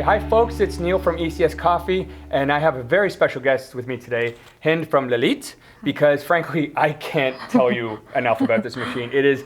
Hi folks, it's Neil from ECS Coffee, and I have a very special guest with me today, Hind from Lelit, because frankly, I can't tell you enough about this machine. It is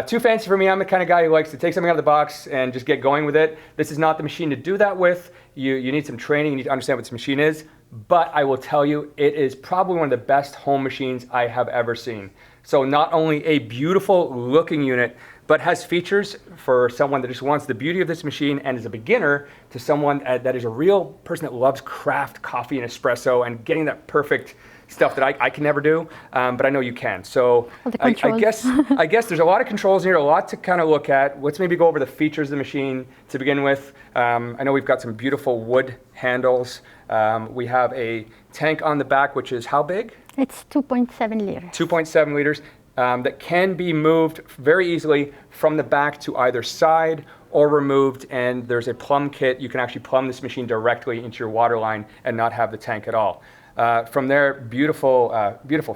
too fancy for me. I'm the kind of guy who likes to take something out of the box and just get going with it. This is not the machine to do that with. You need some training, you need to understand what this machine is, but I will tell you, it is probably one of the best home machines I have ever seen. So not only a beautiful looking unit, but has features for someone that just wants the beauty of this machine and is a beginner to someone that is a real person that loves craft coffee and espresso and getting that perfect stuff that I can never do, but I know you can. So I guess there's a lot of controls here, a lot to kind of look at. Let's maybe go over the features of the machine to begin with. I know we've got some beautiful wood handles. We have a tank on the back, which is how big? It's 2.7 liters. 2.7 liters. That can be moved very easily from the back to either side or removed, and there's a plumb kit. You can actually plumb this machine directly into your water line and not have the tank at all. From there, beautiful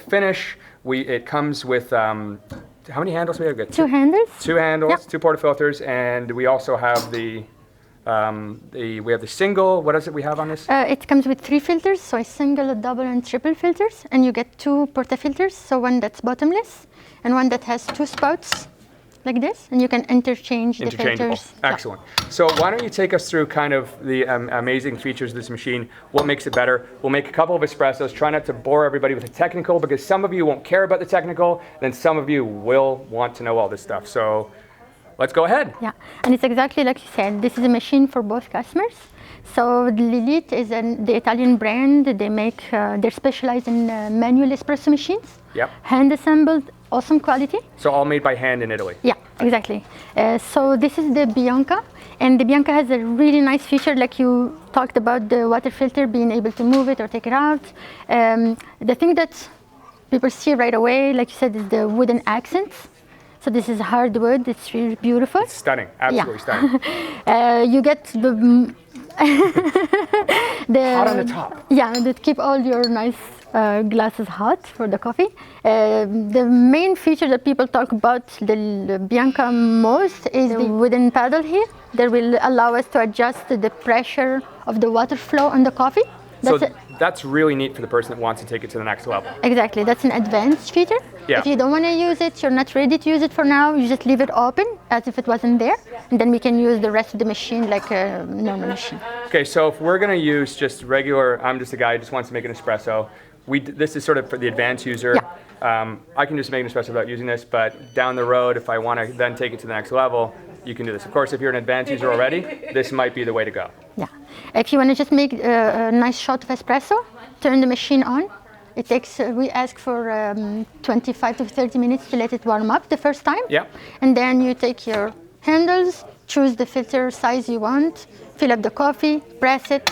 finish. It comes with, how many handles do we have? Two handles. Two handles, yep. Two portafilters, and we also have we have the single. What is it we have on this? It comes with 3 filters, so a single, a double, and triple filters, and you get 2 portafilters, so one that's bottomless and one that has 2 spouts like this, and you can interchange the filters. Excellent. Yeah. So why don't you take us through kind of the amazing features of this machine, what makes it better. We'll make a couple of espressos, try not to bore everybody with the technical, because some of you won't care about the technical, then some of you will want to know all this stuff. So let's go ahead. Yeah, and it's exactly like you said, this is a machine for both customers. So Lelit is the Italian brand. They make, they're specialized in manual espresso machines. Yep. Hand assembled, awesome quality. So all made by hand in Italy. Yeah, exactly. So this is the Bianca, and the Bianca has a really nice feature, like you talked about the water filter, being able to move it or take it out. The thing that people see right away, like you said, is the wooden accents. So this is hardwood. It's really beautiful. It's stunning, absolutely stunning. You get the hot on the top. Yeah, that keep all your nice glasses hot for the coffee. The main feature that people talk about the Bianca most is the wooden paddle here that will allow us to adjust the pressure of the water flow on the coffee. That's really neat for the person that wants to take it to the next level. Exactly, that's an advanced feature. Yeah. If you don't want to use it, you're not ready to use it for now, you just leave it open as if it wasn't there, and then we can use the rest of the machine like a normal machine. Okay, so if we're going to use just regular, I'm just a guy who just wants to make an espresso, this is sort of for the advanced user. Yeah. I can just make an espresso without using this, but down the road, if I want to then take it to the next level, you can do this. Of course, if you're an advanced user already, this might be the way to go. Yeah. If you want to just make a nice shot of espresso, turn the machine on. It takes, we ask for 25 to 30 minutes to let it warm up the first time. Yeah. And then you take your handles, choose the filter size you want, fill up the coffee, press it,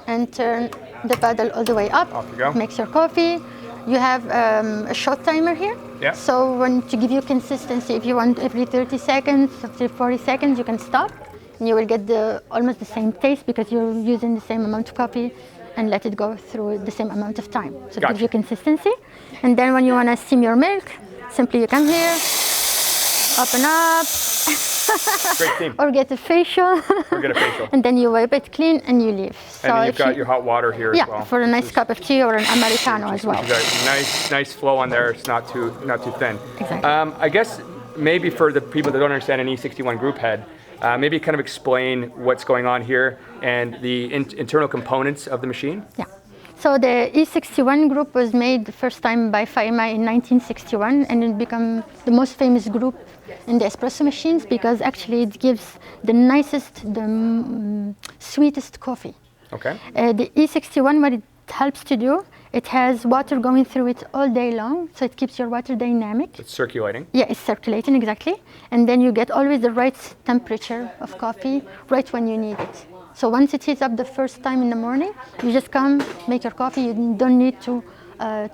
and turn the paddle all the way up. Off you go. Makes your coffee. You have a shot timer here. Yeah. So to give you consistency, if you want every 30 seconds, every 40 seconds, you can stop. And you will get almost the same taste because you're using the same amount of coffee and let it go through the same amount of time. So it gives you consistency. And then when you want to steam your milk, simply you come here, open up. Great steam. Or get a facial. And then you wipe it clean and you leave. So and then you've got your hot water here as well. Yeah, for a nice cup of tea or an Americano as well. Nice flow on there. It's not too thin. Exactly. I guess maybe for the people that don't understand an E61 group head, maybe kind of explain what's going on here and the internal components of the machine. Yeah. So the E61 group was made the first time by Faima in 1961, and it became the most famous group in the espresso machines because actually it gives the nicest, the sweetest coffee. Okay. The E61, what it helps to do, it has water going through it all day long, so it keeps your water dynamic. It's circulating. Yeah, it's circulating, exactly. And then you get always the right temperature of coffee right when you need it. So once it heats up the first time in the morning, you just come, make your coffee. You don't need to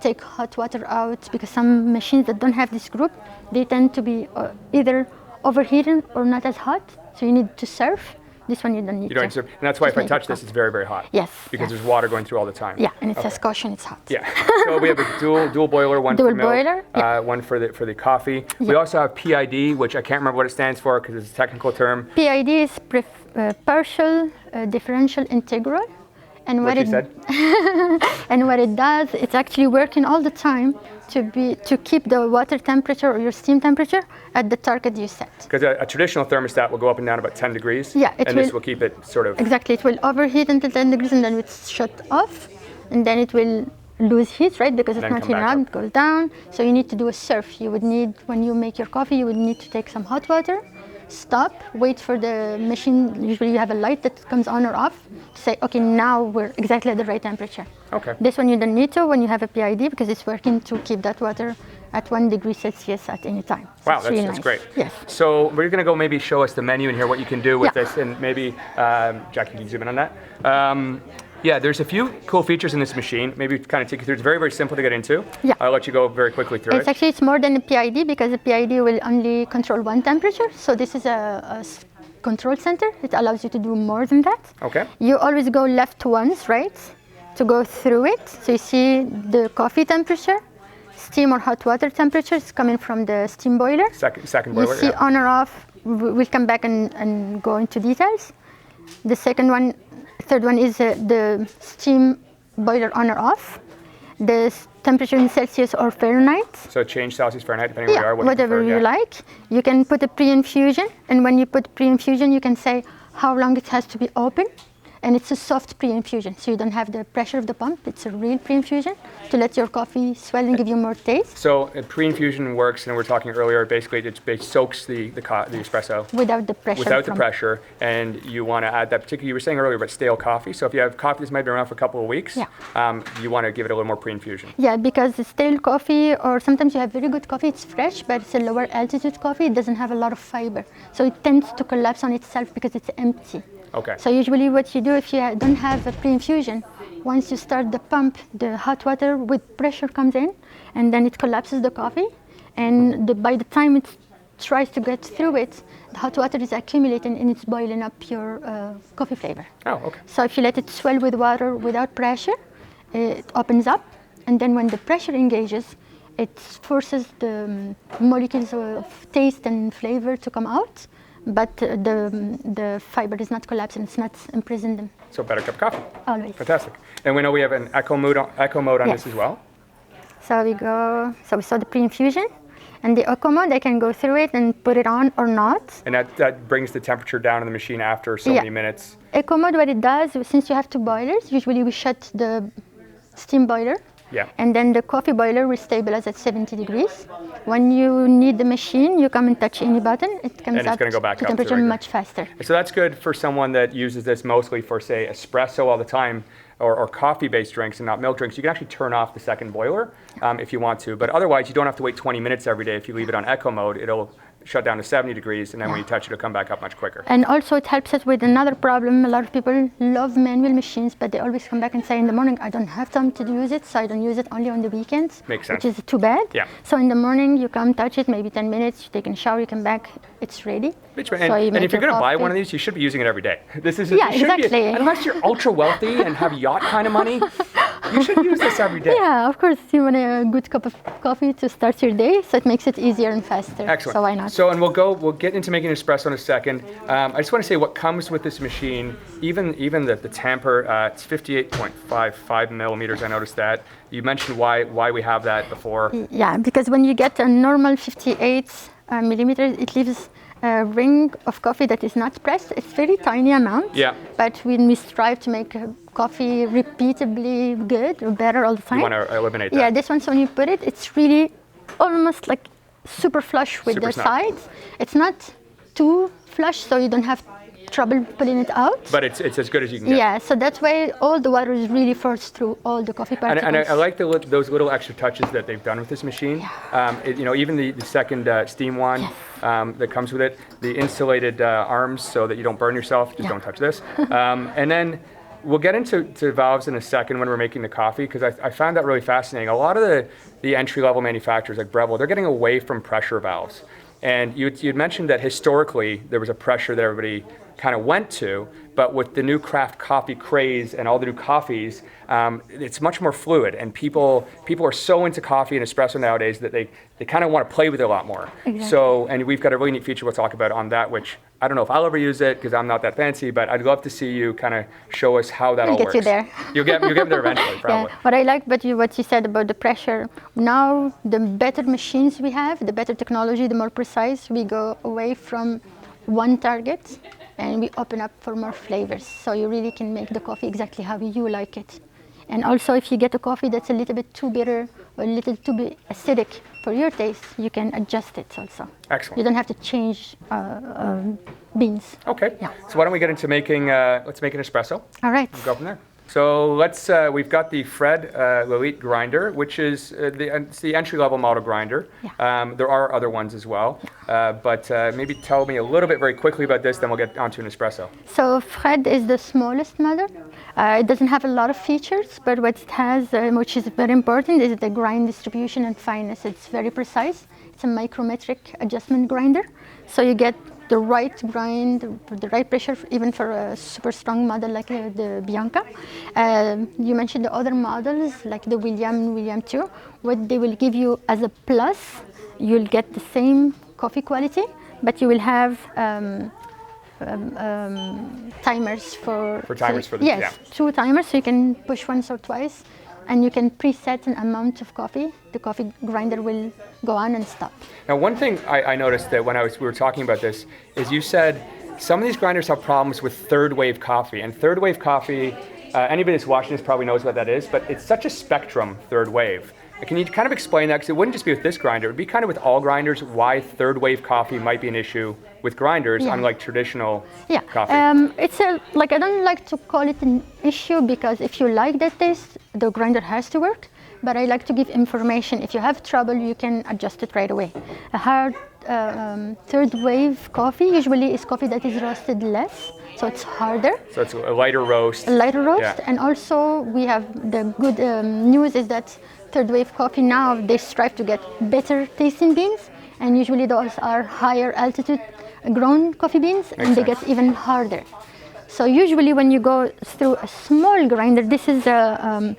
take hot water out because some machines that don't have this group, they tend to be either overheated or not as hot. So you need to serve This one you don't need You don't to. need to, and that's why if Just I make touch it this, hot. it's very, very hot. Yes. Because yes. there's water going through all the time. Yeah, and it says caution, it's hot. Yeah. So we have a dual boiler, one Dual for milk, boiler, yeah. one for the coffee. We also have PID, which I can't remember what it stands for because it's a technical term. PID is partial differential integral. And What you said? And what it does, it's actually working all the time to keep the water temperature or your steam temperature at the target you set. Because a traditional thermostat will go up and down about 10 degrees. Yeah, and this will keep it sort of... Exactly, it will overheat until 10 degrees and then it's shut off. And then it will lose heat, right? Because it's not heating up, it goes down. So you need to do a surf. You would need, when you make your coffee, you would need to take some hot water, stop, wait for the machine. Usually you have a light that comes on or off to say, okay, now we're exactly at the right temperature. Okay. This one you don't need to when you have a PID because it's working to keep that water at 1 degree Celsius at any time. So Wow, that's really that's nice. great. Yes. So we're going to go maybe show us the menu and hear what you can do with Yeah. this, and maybe Jackie, can you zoom in on that? Yeah, there's a few cool features in this machine. Maybe kind of take you through. It's very, very simple to get into. Yeah. I'll let you go very quickly through It's it. actually, it's more than a PID because the PID will only control one temperature. So this is a control center. It allows you to do more than that. Okay. You always go left once, right, to go through it. So you see the coffee temperature, steam or hot water temperature is coming from the steam boiler. Second You boiler, see yeah. on or off. We'll come back and go into details. The third one is the steam boiler on or off. The temperature in Celsius or Fahrenheit. So change Celsius, Fahrenheit, depending where you are. What whatever prefer, you like. You can put a pre-infusion, and when you put pre-infusion, you can say how long it has to be open. And it's a soft pre-infusion, so you don't have the pressure of the pump. It's a real pre-infusion to let your coffee swell and give you more taste. So pre-infusion works, and we were talking earlier, basically it soaks the espresso Without the pressure. without the pressure, and you want to add that, particularly you were saying earlier about stale coffee. So if you have coffee that's might be around for a couple of weeks, you want to give it a little more pre-infusion. Yeah, because the stale coffee, or sometimes you have very good coffee, it's fresh, but it's a lower altitude coffee, it doesn't have a lot of fiber. So it tends to collapse on itself because it's empty. Okay. So usually what you do if you don't have a pre-infusion, once you start the pump, the hot water with pressure comes in, and then it collapses the coffee. And by the time it tries to get through it, the hot water is accumulating and it's boiling up your coffee flavor. Oh, okay. So if you let it swell with water without pressure, it opens up. And then when the pressure engages, it forces the molecules of taste and flavor to come out. But the fiber is not collapsing, it's not imprisoned. So better cup of coffee. Always. Fantastic. And we know we have an echo mode on Yes. this as well. So we saw the pre-infusion, and the echo mode, I can go through it and put it on or not. And that brings the temperature down in the machine after so many minutes. Echo mode, what it does, since you have two boilers, usually we shut the steam boiler. Yeah. And then the coffee boiler will stabilize at 70 degrees. When you need the machine, you come and touch any button, it comes And it's up gonna go back to up to temperature regular. much faster. So that's good for someone that uses this mostly for, say, espresso all the time, or coffee-based drinks and not milk drinks. You can actually turn off the second boiler if you want to. But otherwise, you don't have to wait 20 minutes every day. If you leave it on echo mode, it'll shut down to 70 degrees, and then when you touch it, it'll come back up much quicker. And also it helps us with another problem. A lot of people love manual machines, but they always come back and say in the morning, I don't have time to use it, so I don't use it only on the weekends. Makes sense. Which is too bad. Yeah. So in the morning, you come touch it, maybe 10 minutes, you take a shower, you come back, it's ready. And, So and if you're going to buy coffee. one of these, you should be using it every day. This is Yeah, it should exactly. Be, unless you're ultra wealthy and have yacht kind of money, you should use this every day. Yeah, of course, you want a good cup of coffee to start your day, so it makes it easier and faster. Excellent. So why not? So, and we'll get into making espresso in a second. I just want to say what comes with this machine, even the tamper, it's 58.55 millimeters. I noticed that. You mentioned why we have that before. Yeah, because when you get a normal 58 millimeters, it leaves a ring of coffee that is not pressed. It's very tiny amount. Yeah. But when we strive to make coffee repeatably good or better all the time. You want to eliminate that. Yeah, this one, so when you put it, it's really almost like super flush with Super the snug. sides. It's not too flush, so you don't have trouble pulling it out. But it's as good as you can get. Yeah, so that's why all the water is really forced through all the coffee And, particles. I like those little extra touches that they've done with this machine. Even the second steam wand that comes with it, the insulated arms so that you don't burn yourself. Just don't touch this. And then we'll get into valves in a second when we're making the coffee, because I found that really fascinating. A lot of the entry-level manufacturers like Breville, they're getting away from pressure valves. And you'd mentioned that historically there was a pressure that everybody kind of went to, but with the new craft coffee craze and all the new coffees, it's much more fluid, and people are so into coffee and espresso nowadays that they kind of want to play with it a lot more. Exactly. So, and we've got a really neat feature we'll talk about on that, which I don't know if I'll ever use it because I'm not that fancy, but I'd love to see you kind of show us how that all works. We'll get you there. You'll get me there eventually, probably. Yeah. What I like what you said about the pressure, now the better machines we have, the better technology, the more precise, we go away from one target and we open up for more flavors. So you really can make the coffee exactly how you like it. And also if you get a coffee that's a little bit too bitter or a little too acidic for your taste, you can adjust it also. Excellent. You don't have to change beans. Okay. Yeah. So why don't we get into making, let's make an espresso. All right. We'll go from there. So let's, we've got the Fred Lelit grinder, which is it's the entry-level model grinder. Yeah. There are other ones as well, but maybe tell me a little bit very quickly about this, then we'll get onto an espresso. So Fred is the smallest model. It doesn't have a lot of features, but what it has, which is very important, is the grind distribution and fineness. It's very precise. It's a micrometric adjustment grinder. So you get the right grind, the right pressure, even for a super strong model like the Bianca. You mentioned the other models like the William 2. What they will give you as a plus, you'll get the same coffee quality, but you will have timers for timers for the yes, yeah. 2 timers, so you can push once or twice, and you can preset an amount of coffee. The coffee grinder will go on and stop. Now, one thing I noticed that when we were talking about this is you said some of these grinders have problems with third wave coffee, and third wave coffee, anybody that's watching this probably knows what that is, but it's such a spectrum, third wave. Can you kind of explain that? Because it wouldn't just be with this grinder, it would be kind of with all grinders, why third wave coffee might be an issue with grinders, Yeah. unlike traditional Yeah, coffee. it's like I don't like to call it an issue because if you like that taste, the grinder has to work. But I like to give information. If you have trouble, you can adjust it right away. A hard third wave coffee usually is coffee that is roasted less, so it's harder. So it's a lighter roast. A lighter roast, Yeah. and also we have the good news is that third wave coffee now they strive to get better tasting beans, and usually those are higher altitude grown coffee beans, and they sense. get even harder. So usually when you go through a small grinder, this is a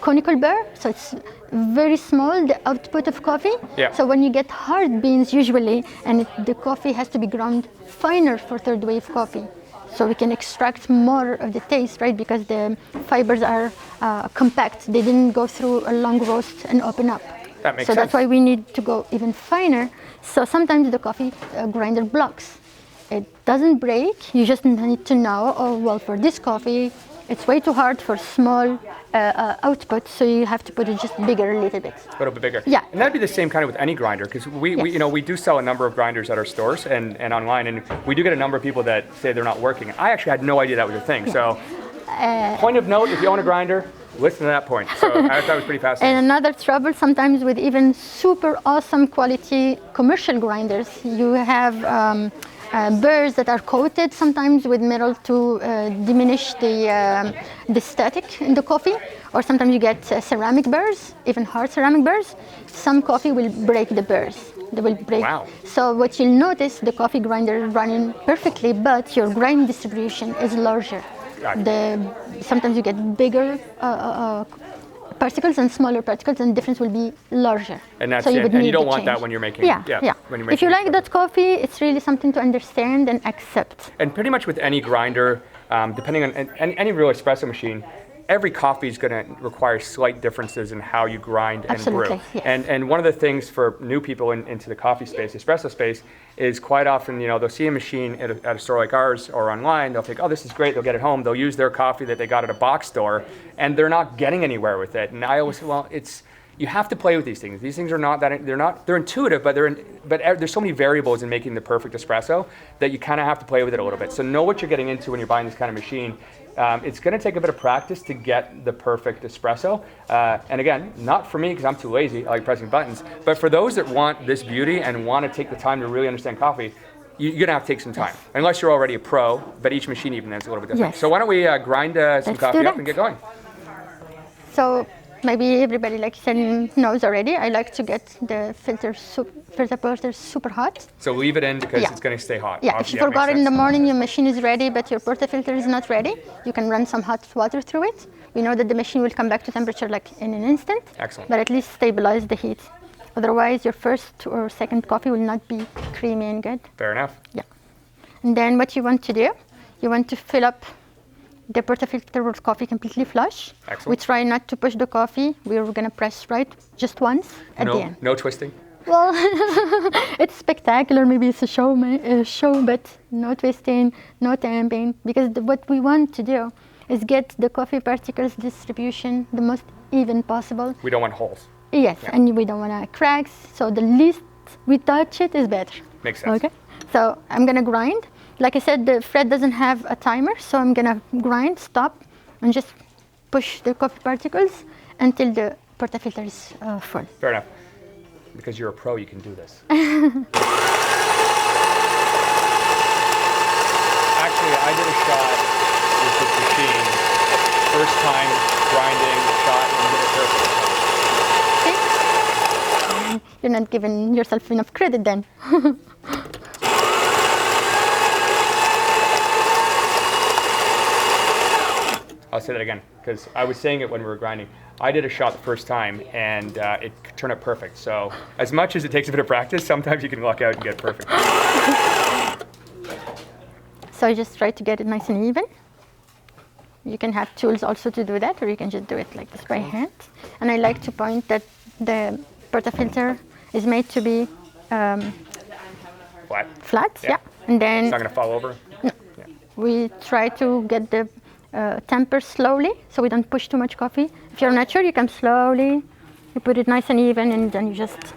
conical burr, so it's very small, the output of coffee. Yeah. So when you get hard beans usually, and the coffee has to be ground finer for third wave coffee. So we can extract more of the taste, right? Because the fibers are compact. They didn't go through a long roast and open up. That makes so sense. that's why we need to go even finer. So sometimes the coffee grinder blocks. It doesn't break. You just need to know, oh, well, for this coffee, it's way too hard for small output, so you have to put it just bigger a little bit. A little bit bigger. Yeah. And that'd be the same kind of with any grinder, because we do sell a number of grinders at our stores and online, and we do get a number of people that say they're not working. I actually had no idea that was a thing. So, point of note, if you own a grinder, listen to that point. So I thought it was pretty fascinating. And another trouble sometimes with even super awesome quality commercial grinders, you have burrs that are coated sometimes with metal to diminish the static in the coffee, or sometimes you get ceramic burrs, even hard ceramic burrs. Some coffee will break the burrs. They will break. Wow. So what you'll notice, the coffee grinder is running perfectly, but your grind distribution is larger. Got it. Sometimes you get bigger particles and smaller particles, and the difference will be larger. And that's so it. would And need you don't to want that change. when you're making Yeah. when you're making If you like espresso. that coffee, it's really something to understand and accept. And pretty much with any grinder, depending on any real espresso machine, every coffee is going to require slight differences in how you grind and brew. Absolutely, yes. And one of the things for new people into the coffee space, espresso space, is quite often, they'll see a machine at a store like ours or online, they'll think, oh, this is great, they'll get it home, they'll use their coffee that they got at a box store, and they're not getting anywhere with it. And I always say, well, you have to play with these things. These things are not that, they're intuitive, but there's so many variables in making the perfect espresso that you kind of have to play with it a little bit. So know what you're getting into when you're buying this kind of machine. It's going to take a bit of practice to get the perfect espresso. And again, not for me because I'm too lazy, I like pressing buttons, but for those that want this beauty and want to take the time to really understand coffee, you're going to have to take some time, unless you're already a pro, but each machine even is a little bit different. Yes. So why don't we grind some Let's coffee do up that. and get going? So maybe everybody, like you said, knows already. I like to get the filter super hot. So leave it in because it's going to stay hot. Yeah, if you forgot it in the morning, your machine is ready, but your portafilter is not ready, you can run some hot water through it. We know that the machine will come back to temperature like in an instant. Excellent. But at least stabilize the heat. Otherwise, your first or second coffee will not be creamy and good. Fair enough. Yeah. And then what you want to do, you want to fill up the portafilter with coffee completely flush. Excellent. We try not to push the coffee. We're going to press just once at the end. No twisting? Well, it's spectacular. Maybe it's a show, but no twisting, no tamping. Because what we want to do is get the coffee particles distribution the most even possible. We don't want holes. Yes, and we don't want cracks. So the least we touch it is better. Makes sense. Okay. So I'm going to grind. Like I said, the Fred doesn't have a timer, so I'm going to grind, stop, and just push the coffee particles until the portafilter is full. Fair enough. Because you're a pro, you can do this. Actually, I did a shot with this machine. First time grinding, shot, and did it perfect. See? You're not giving yourself enough credit then. I'll say that again, because I was saying it when we were grinding. I did a shot the first time, and it turned out perfect. So as much as it takes a bit of practice, sometimes you can luck out and get perfect. So you just try to get it nice and even. You can have tools also to do that, or you can just do it like this by hand. And I like to point that the portafilter is made to be flat, yeah. And then it's not going to fall over? No. Yeah. We try to get the temper slowly, so we don't push too much coffee. If you're not sure, you come slowly, you put it nice and even, and then you just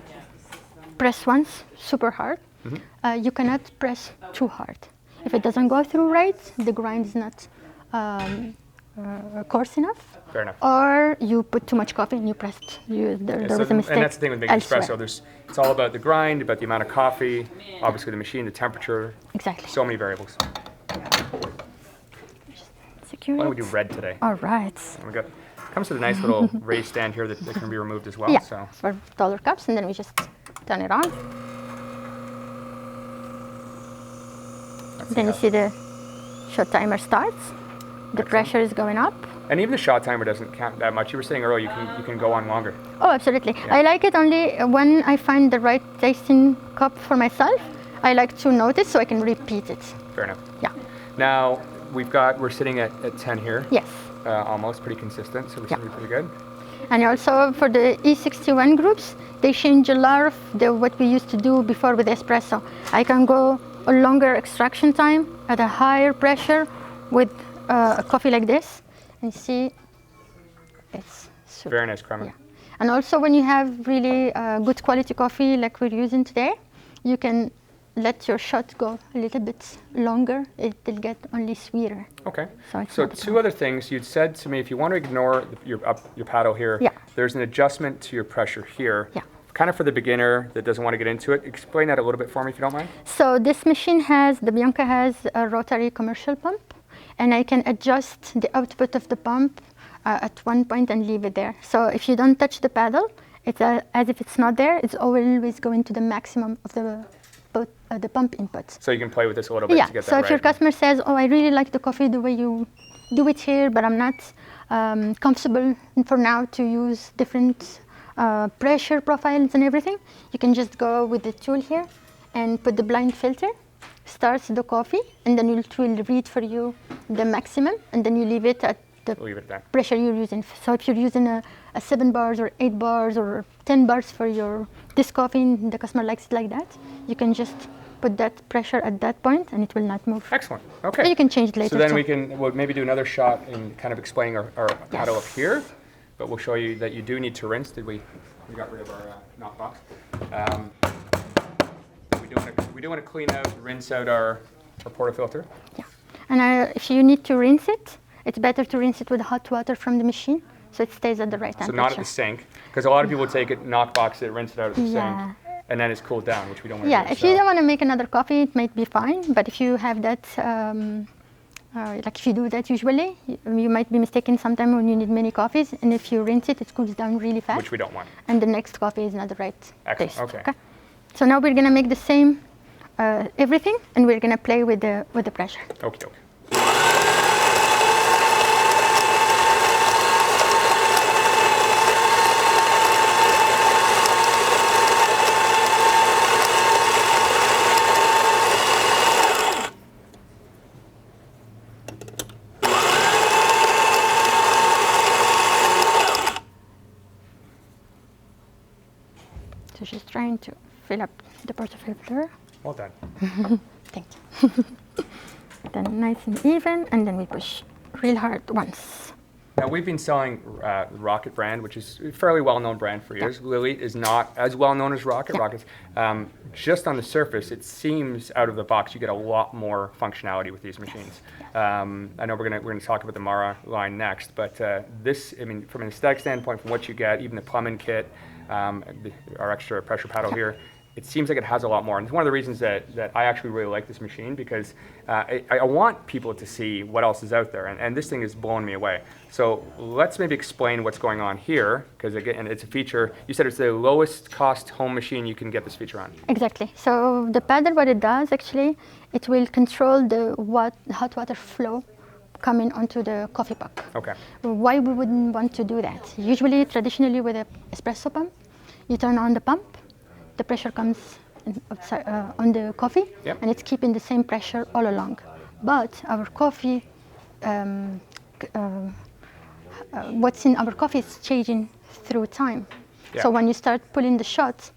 press once, super hard. Mm-hmm. You cannot press too hard. If it doesn't go through right, the grind is not coarse enough. Fair enough. Or you put too much coffee and you pressed. There was a mistake. And that's the thing with making espresso. It's all about the grind, about the amount of coffee, obviously the machine, the temperature. Exactly. So many variables. Why don't we do red today? All right. Comes with a nice little raised stand here that can be removed as well. Yeah, so. for taller cups, and then we just turn it on. Then you see the shot timer starts. The pressure is going up. And even the shot timer doesn't count that much. You were saying earlier you can go on longer. Oh, absolutely. Yeah. I like it only when I find the right tasting cup for myself. I like to notice so I can repeat it. Fair enough. Yeah. Now we're sitting at 10 here. Yes. Almost pretty consistent, so we seem to be pretty good. And also for the E61 groups, they change a lot of what we used to do before with espresso. I can go a longer extraction time at a higher pressure with a coffee like this, and see, it's super. Very nice crema. Yeah. And also when you have really good quality coffee like we're using today, you can let your shot go a little bit longer. It will get only sweeter. Okay. So two other things. You'd said to me, if you want to ignore your paddle here, there's an adjustment to your pressure here. Yeah. Kind of for the beginner that doesn't want to get into it. Explain that a little bit for me, if you don't mind. So this machine the Bianca has a rotary commercial pump, and I can adjust the output of the pump at one point and leave it there. So if you don't touch the paddle, it's as if it's not there. It's always going to the maximum of the pump input. So you can play with this a little bit to get that so if your customer says, oh, I really like the coffee the way you do it here, but I'm not comfortable for now to use different pressure profiles and everything, you can just go with the tool here and put the blind filter, starts the coffee, and then it will read for you the maximum, and then you leave it at the pressure you're using. So if you're using a 7 bars or 8 bars or 10 bars for this coffee, the customer likes it like that, you can just put that pressure at that point and it will not move. Excellent. Okay. And you can change it later. So then we'll maybe do another shot in kind of explaining our paddle up here, but we'll show you that you do need to rinse. We got rid of our knock box. We do want to clean out, rinse out our portafilter. Yeah. And if you need to rinse it, it's better to rinse it with hot water from the machine, so it stays at the right temperature. So not at the sink, because a lot of people take it, knock box it, rinse it out at the sink, and then it's cooled down, which we don't want to do. Yeah, if you don't want to make another coffee, it might be fine, but if you have that Like if you do that usually, you might be mistaken sometime when you need many coffees, and if you rinse it, it cools down really fast. Which we don't want. And the next coffee is not the right Excellent. taste. Okay. So now we're gonna make the same everything, and we're gonna play with the pressure. Okay. So she's trying to fill up the portafilter. Well done. Thank you. Then nice and even, and then we push real hard once. Now we've been selling the Rocket brand, which is a fairly well-known brand for years. Lelit is not as well-known as Rocket. Rocket's just on the surface, it seems out of the box you get a lot more functionality with these machines. I know we're gonna talk about the Mara line next, but this, I mean, from an aesthetic standpoint, from what you get, even the plumbing kit, our extra pressure paddle here, it seems like it has a lot more. And it's one of the reasons that I actually really like this machine, because I want people to see what else is out there. And this thing is blowing me away. So let's maybe explain what's going on here, because again, it's a feature. You said it's the lowest cost home machine you can get this feature on. Exactly. So the paddle, what it does actually, it will control the hot water flow coming onto the coffee puck. Okay. Why we wouldn't want to do that? Usually, traditionally with an espresso pump, you turn on the pump, the pressure comes on the coffee, Yep. and it's keeping the same pressure all along. But our coffee, what's in our coffee is changing through time. Yeah. So when you start pulling the shots,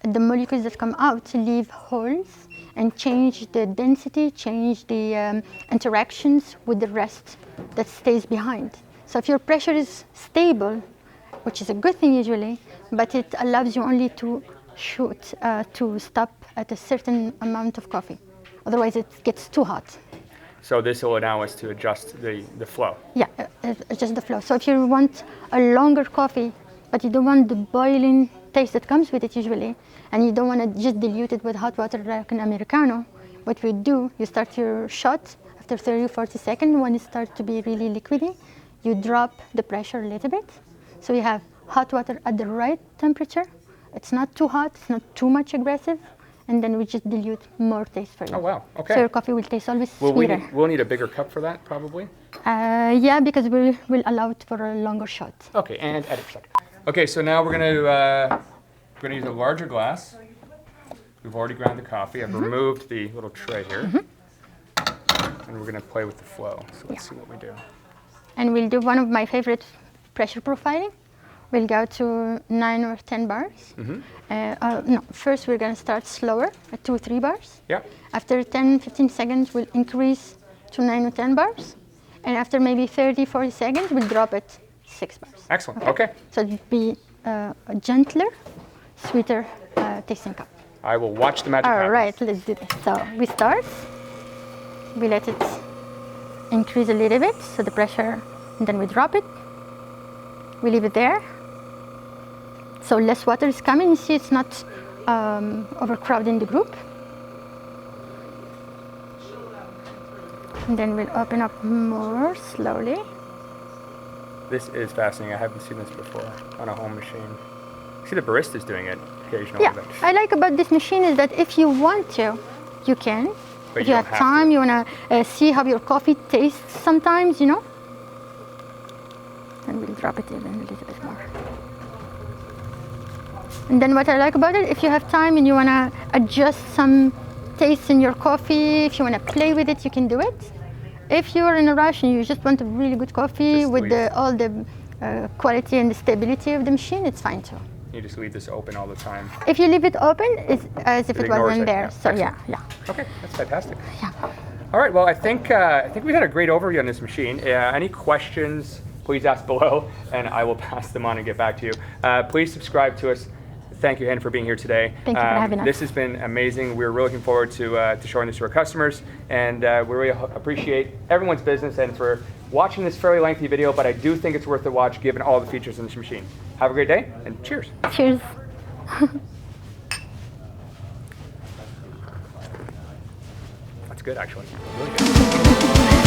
the molecules that come out leave holes and change the density, change the interactions with the rest that stays behind. So if your pressure is stable, which is a good thing usually, but it allows you only to shoot, to stop at a certain amount of coffee. Otherwise it gets too hot. So this will allow us to adjust the flow. Yeah, just the flow. So if you want a longer coffee, but you don't want the boiling taste that comes with it usually, and you don't want to just dilute it with hot water like an Americano, what we do, you start your shot after 30 or 40 seconds. When it starts to be really liquidy, you drop the pressure a little bit. So you have hot water at the right temperature. It's not too hot, it's not too much aggressive, and then we just dilute more taste for you. Oh wow, okay. So your coffee will taste always sweeter. We'll need a bigger cup for that, probably? Yeah, because we'll allow it for a longer shot. Okay, and edit a second. Okay, so now we're gonna use a larger glass. We've already ground the coffee. I've removed the little tray here. And we're gonna play with the flow. So let's see what we do. And we'll do one of my favorite pressure profiling. We'll go to 9 or 10 bars. No, first we're gonna start slower at 2 or 3 bars. Yeah. After 10, 15 seconds, we'll increase to 9 or 10 bars. And after maybe 30, 40 seconds, we'll drop it 6 bars. Excellent, okay. So it'll be a gentler, sweeter tasting cup. I will watch the magic All happen. right, let's do this. So we start, we let it increase a little bit, so the pressure, and then we drop it. We leave it there. So less water is coming. You see it's not overcrowding the group. And then we'll open up more slowly. This is fascinating. I haven't seen this before on a home machine. I see the baristas doing it occasionally. Yeah, But I like about this machine is that if you want to, you can. But if you you don't have have time, to. you want to see how your coffee tastes sometimes, you know. And we'll drop it even a little bit more. And then what I like about it, if you have time and you want to adjust some taste in your coffee, if you want to play with it, you can do it. If you're in a rush and you just want a really good coffee Just with leave. all the quality and the stability of the machine, it's fine too. you just leave this open all the time. If you leave it open, it's as if It it ignores wasn't it, there. yeah. So Excellent. yeah. Okay, that's fantastic. Yeah. All right, well, I think we had a great overview on this machine. Any questions, please ask below, and I will pass them on and get back to you. Please subscribe to us. Thank you, Hen, for being here today. Thank you for having us. This has been amazing. We're really looking forward to showing this to our customers, and we really appreciate everyone's business and for watching this fairly lengthy video, but I do think it's worth the watch given all the features in this machine. Have a great day, and cheers. Cheers. That's good, actually. Really good.